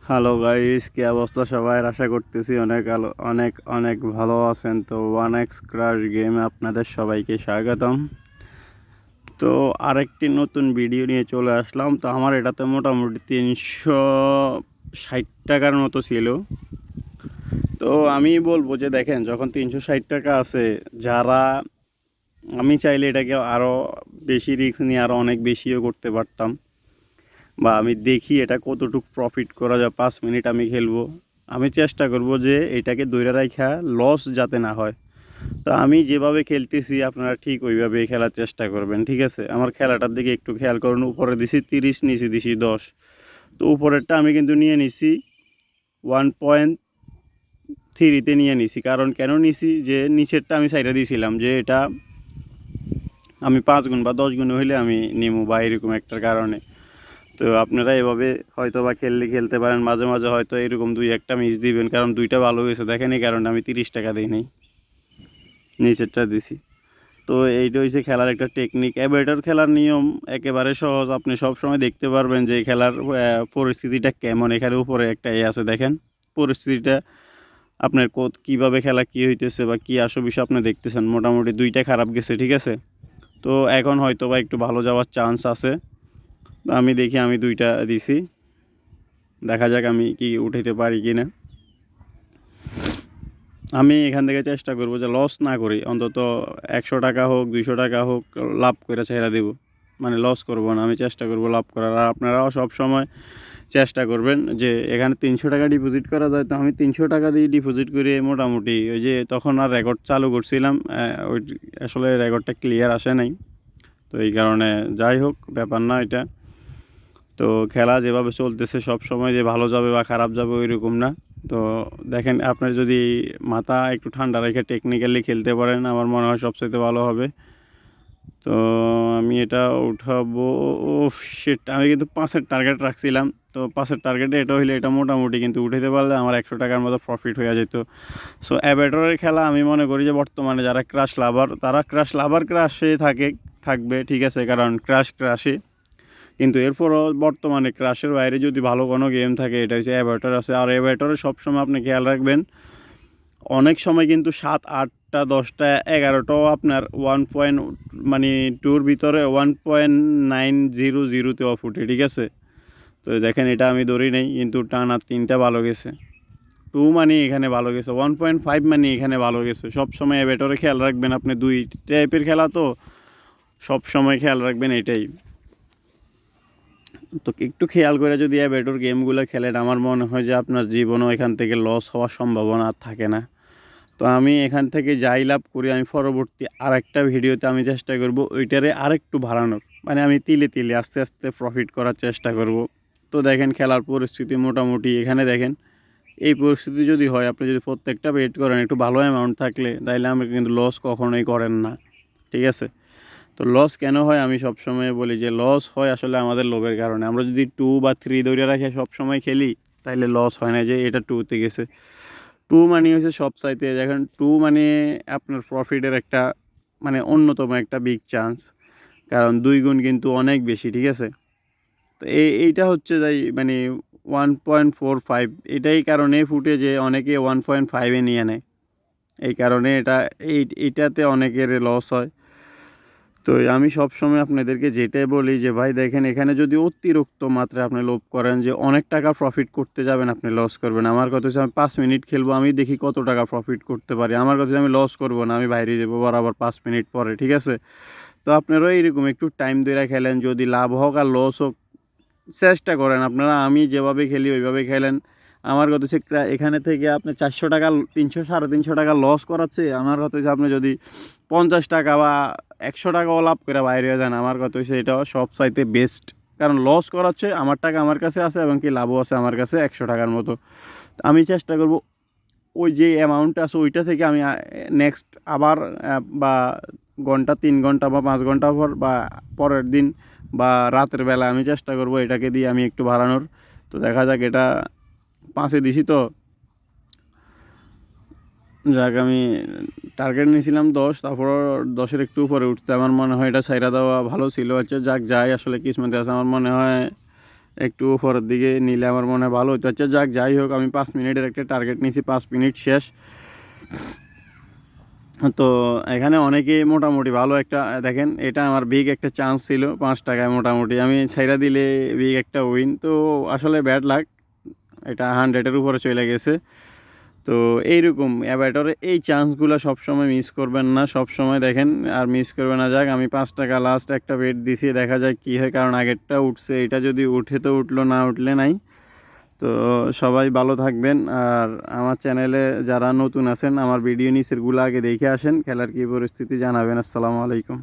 Hello guys, কি অবস্থা সবাই? আশা করতেছি অনেক অনেক অনেক ভালো আছেন। তো 1x ক্রাশ গেমে আপনাদের সবাইকে স্বাগতম। তো আরেকটি নতুন ভিডিও নিয়ে চলে আসলাম। তো আমার এটাতে মোটামুটি 360 টাকার মতো ছিল। তো আমি বলবো যে দেখেন, যখন 360 টাকা আছে, যারা আমি চাইলে এটাকে আরও বেশি রিস্ক নিয়ে আরও অনেক বেশিও করতে পারতাম, বা আমি দেখি এটা কতটুকু প্রফিট করা যায়। 5 মিনিট আমি খেলবো, আমি চেষ্টা করব যে এটাকে দৈরা রাখা লস যাতে না হয়। তো আমি যেভাবে খেলতেছি আপনারা ঠিক ওইভাবেই খেলার চেষ্টা করবেন, ঠিক আছে? আমার খেলাটার দিকে একটু খেয়াল করুন। উপরে দিছি 30, নিচে দিছি 10। তো উপরেরটা আমি কিন্তু নিয়ে নিছি 1.3-তে নিয়ে নিছি। কারণ কেন নিছি, যে নিচেরটা আমি সাইডে দিয়েছিলাম যে এটা আমি 5 গুণ বা 10 গুণ হইলে আমি নিমু, বা এরকম একটার কারণে। তো আপনারা এভাবে হয়তো বা খেলতে পারেন। মাঝে মাঝে হয়তো এরকম 2-1টা মিস দিবেন, কারণ দুইটা ভালো হয়েছে। দেখেন, এই কারণে আমি 30 টাকা দিই নাই, নিচেরটা দিছি। তো এইটা হচ্ছে খেলার একটা টেকনিক। এবার খেলার নিয়ম একেবারে সহজ। আপনি সব সময় দেখতে পারবেন যে খেলার পরিস্থিতিটা কেমন। এখানে উপরে একটা আছে, দেখেন পরিস্থিতিটা আপনার কীভাবে খেলা কী হইতেছে বা কী আসো বিষয় আপনি দেখতেছেন। মোটামুটি দুইটা খারাপ গেছে, ঠিক আছে? তো এখন হয়তো বা একটু ভালো যাওয়ার চান্স আছে। আমি দেখি, আমি দুইটা দিছি, দেখা যাক আমি কি উঠাইতে পারি কি না। আমি এখান থেকে চেষ্টা করব যে লস না করি, অন্তত 100 টাকা হোক 200 টাকা হোক লাভ করে ছেড়ে দেব। মানে লস করব না, আমি চেষ্টা করব লাভ করার। আর আপনারাও সব সময় চেষ্টা করবেন যে এখানে 300 টাকা ডিপোজিট করা যায়। তো আমি 300 টাকা দিয়ে ডিপোজিট করে মোটামুটি ওই যে তখন আর রেকর্ড চালু করছিলাম, ওই আসলে রেকর্ডটা ক্লিয়ার আসে নাই। তো এই কারণে যাই হোক, ব্যাপার না এটা। তো খেলা যেভাবে চলতেছে সব সময় যে ভালো যাবে বা খারাপ যাবে ওইরকম না। তো দেখেন, আপনার যদি মাথা একটু ঠান্ডা রেখে টেকনিক্যালি খেলতে পারেন, আমার মনে হয় সবচাইতে ভালো হবে। তো আমি এটা উঠাবো। ও শিট, আমি কিন্তু 5-এর টার্গেট রাখছিলাম। তো 5-এর টার্গেটে এটা হইলে এটা মোটামুটি কিন্তু উঠাতে পারলে আমার 100 টাকার মতো প্রফিট হয়ে যেত। সো অ্যাভেটরের খেলা আমি মনে করি যে বর্তমানে যারা ক্রাশ লাভার, তারা ক্রাশে থাকবে, ঠিক আছে? কারণ ক্রাশে কিন্তু এরপরও বর্তমানে ক্রাশের বাইরে যদি ভালো কোনো গেম থাকে, এটা হচ্ছে অ্যাভাটার আছে। আর অ্যাভাটারে সবসময় আপনি খেয়াল রাখবেন, অনেক সময় কিন্তু 7, 8টা, 10টা, 11টাও আপনার 1.2-র ভিতরে 1.900-তেও ফুটে, ঠিক আছে? তো দেখেন, এটা আমি ধরি নেই, কিন্তু টানা 3টা ভালো গেছে। 2 মানে এখানে ভালো গেছে, 1.5 মানে এখানে ভালো গেছে। সবসময় অ্যাভাটারে খেয়াল রাখবেন। আপনি দুই টাইপের খেলা, তো সবসময় খেয়াল রাখবেন এটাই। তো একটু খেয়াল করে যদি অ্যাভেটর গেমগুলো খেলেন, আমার মনে হয় যে আপনার জীবনও এখান থেকে লস হওয়ার সম্ভাবনা আর থাকে না। তো আমি এখান থেকে যাই লাভ করি, আমি পরবর্তী আরেকটা ভিডিওতে আমি চেষ্টা করব ওইটারে আরেকটু বাড়ানোর। মানে আমি তিলে তিলে আস্তে আস্তে প্রফিট করার চেষ্টা করব। তো দেখেন, খেলার পরিস্থিতি মোটামুটি এখানে দেখেন, এই পরিস্থিতি যদি হয়, আপনি যদি প্রত্যেকটা বেট করেন একটু ভালো অ্যামাউন্ট থাকলে, তাইলে আমি কিন্তু লস কখনোই করেন না, ঠিক আছে? তো লস কেন হয়, আমি সবসময় বলি যে লস হয় আসলে আমাদের লোভের কারণে। আমরা যদি 2 বা 3 ধরে রাখে সবসময় খেলি, তাইলে লস হয় না। যে এটা 2-তে গেছে, 2 মানে হচ্ছে সব চাইতে, দেখেন 2 মানে আপনার প্রফিটের একটা মানে অন্যতম একটা বিগ চান্স। কারণ 2 গুণ কিন্তু অনেক বেশি, ঠিক আছে? তো এইটা হচ্ছে যাই মানে 1.45, এটাই কারণে ফুটে যে অনেকে 1.5-এ নিয়ে নেয়। এই কারণে এইটাতে অনেকের লস হয়। তো আমি সবসময় আপনাদেরকে যেটাই বলি যে ভাই দেখেন, এখানে যদি অতিরিক্ত মাত্রায় আপনি লোভ করেন যে অনেক টাকা প্রফিট করতে যাবেন, আপনি লস করবেন। আমার কথা হচ্ছে আমি 5 মিনিট খেলবো, আমি দেখি কত টাকা প্রফিট করতে পারি। আমার কথা হচ্ছে আমি লস করবো না, আমি বাইরে যাবো বরাবর 5 মিনিট পরে, ঠিক আছে? তো আপনারাও এইরকম একটু টাইম ধরে খেলেন। যদি লাভ হোক আর লস হোক, চেষ্টা করেন আপনারা। আমি যেভাবে খেলি ওইভাবে খেলেন। আমার কথা হচ্ছে এখানে থেকে আপনি 400 টাকা, 300-350 টাকা লস করাচ্ছে, আমার কথা হচ্ছে আপনি যদি 50 টাকা বা 100 টাকাও লাভ করে বাইরে যান, আমার কথা হচ্ছে এটা সব চাইতে বেস্ট। কারণ লস করাচ্ছে, আমার টাকা আমার কাছে আছে এবং কি লাভও আছে আমার কাছে 100 টাকার মতো। আমি চেষ্টা করব ওই যে অ্যামাউন্ট আছে ওইটা থেকে আমি নেক্সট আবার বা ঘন্টা 3 ঘন্টা বা 5 ঘন্টা পর বা পরের দিন বা রাতের বেলা আমি চেষ্টা করব এটাকে দিয়ে আমি একটু বাড়ানোর। তো দেখা যাক, এটা 5-এ দিছি। তো যাক, আমি টার্গেট নিয়েছিলাম 10, তারপর 10-এর একটু উপরে উঠতে আমার মনে হয় এটা ছাইড়া দেওয়া ভালো ছিল। আচ্ছা যাক, যাই আসলে কিসমতে আছে। আমার মনে হয় একটু উপরের দিকে নিলে আমার মনে হয় ভালো হতো। আচ্ছা যাক, যাই হোক, আমি 5 মিনিটের একটা টার্গেট নিয়েছি, 5 মিনিট শেষ। তো এখানে অনেকেই মোটামুটি ভালো একটা দেখেন, এটা আমার বিগ একটা চান্স ছিল 5 টাকায়, মোটামুটি আমি ছাইড়া দিলে বিগ একটা উইন। তো আসলে ব্যাড লাক, এটা 100-এর উপরে চলে গেছে। তো এইরকম অ্যাভাটারে এই চান্সগুলো সবসময় মিস করবেন না, সবসময় দেখেন আর মিস করবেন না। যাক, আমি 5 টাকা লাস্ট একটা বেট দিছি, দেখা যায় কী হয়, কারণ আগেরটা উঠছে, এটা যদি উঠে তো উঠলো, না উঠলে নাই। তো সবাই ভালো থাকবেন। আর আমার চ্যানেলে যারা নতুন আছেন, আমার ভিডিও নিচেরগুলো আগে দেখে আসেন, খেলার কী পরিস্থিতি জানাবেন। আসসালামু আলাইকুম।